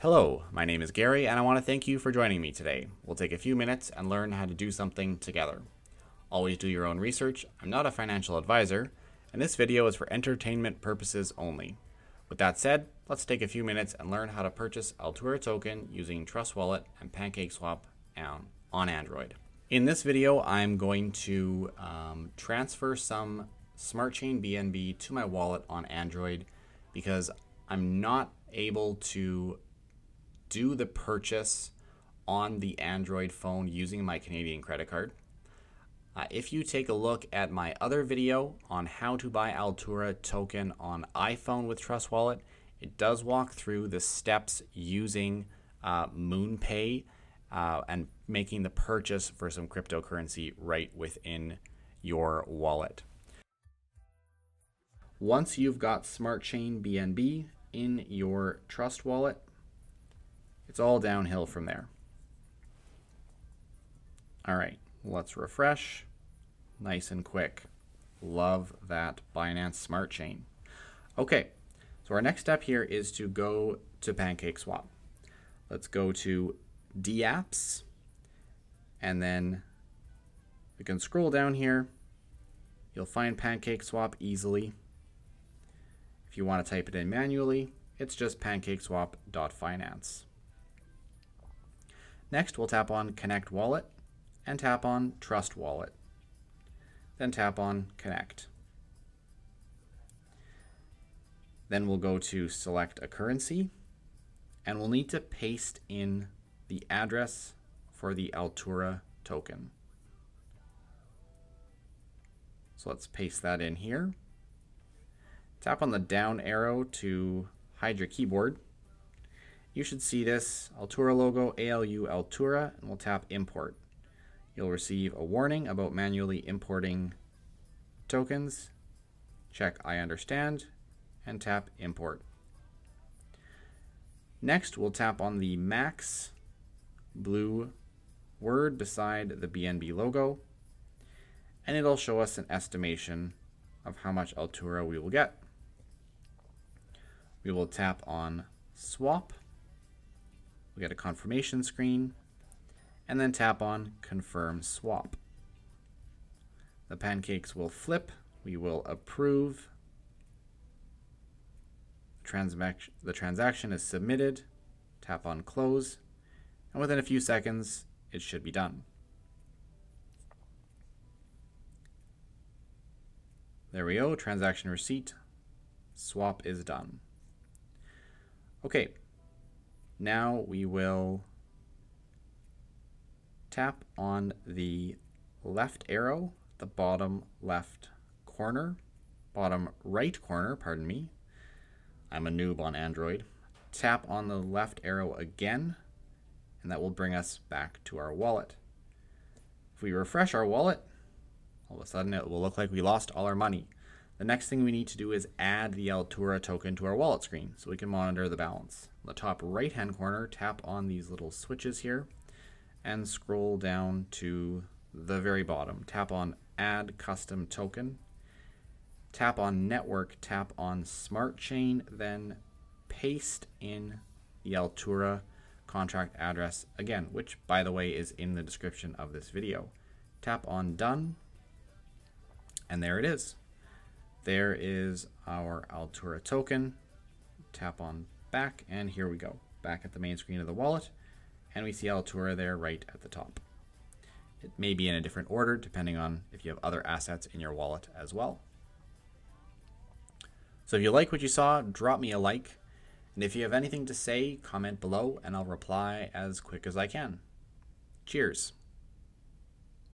Hello, my name is Gary and I want to thank you for joining me today. We'll take a few minutes and learn how to do something together. Always do your own research. I'm not a financial advisor, and this video is for entertainment purposes only. With that said, let's take a few minutes and learn how to purchase Altura Token using Trust Wallet and PancakeSwap on Android. In this video, I'm going to transfer some Smart Chain BNB to my wallet on Android because I'm not able to do the purchase on the Android phone using my Canadian credit card. If you take a look at my other video on how to buy Altura Token on iPhone with Trust Wallet, it does walk through the steps using MoonPay and making the purchase for some cryptocurrency right within your wallet. Once you've got Smart Chain BNB in your Trust Wallet, it's all downhill from there. All right, let's refresh. Nice and quick. Love that Binance Smart Chain. Okay, so our next step here is to go to PancakeSwap. Let's go to dApps, and then we can scroll down here. You'll find PancakeSwap easily. If you want to type it in manually, it's just pancakeswap.finance. Next, we'll tap on Connect Wallet and tap on Trust Wallet. Then tap on Connect. Then we'll go to Select a Currency, and we'll need to paste in the address for the Altura token. So let's paste that in here. Tap on the down arrow to hide your keyboard. You should see this Altura logo, ALU Altura, and we'll tap Import. You'll receive a warning about manually importing tokens. Check I understand and tap Import. Next, we'll tap on the max blue word beside the BNB logo, and it'll show us an estimation of how much Altura we will get. We will tap on Swap. We get a confirmation screen, and then tap on Confirm Swap. The pancakes will flip. We will approve. The transaction is submitted. Tap on Close, and within a few seconds, it should be done. There we go, transaction receipt. Swap is done. Okay. Now we will tap on the left arrow, the bottom left corner, bottom right corner, pardon me. I'm a noob on Android. Tap on the left arrow again, and that will bring us back to our wallet. If we refresh our wallet, all of a sudden it will look like we lost all our money. The next thing we need to do is add the Altura token to our wallet screen so we can monitor the balance. In the top right hand corner, tap on these little switches here and scroll down to the very bottom. Tap on Add Custom Token. Tap on Network, tap on Smart Chain, then paste in the Altura contract address again, which by the way is in the description of this video. Tap on Done, and there it is. There is our Altura token. Tap on Back, and here we go. Back at the main screen of the wallet, and we see Altura there right at the top. It may be in a different order depending on if you have other assets in your wallet as well. So if you like what you saw, drop me a like. And if you have anything to say, comment below and I'll reply as quick as I can. Cheers.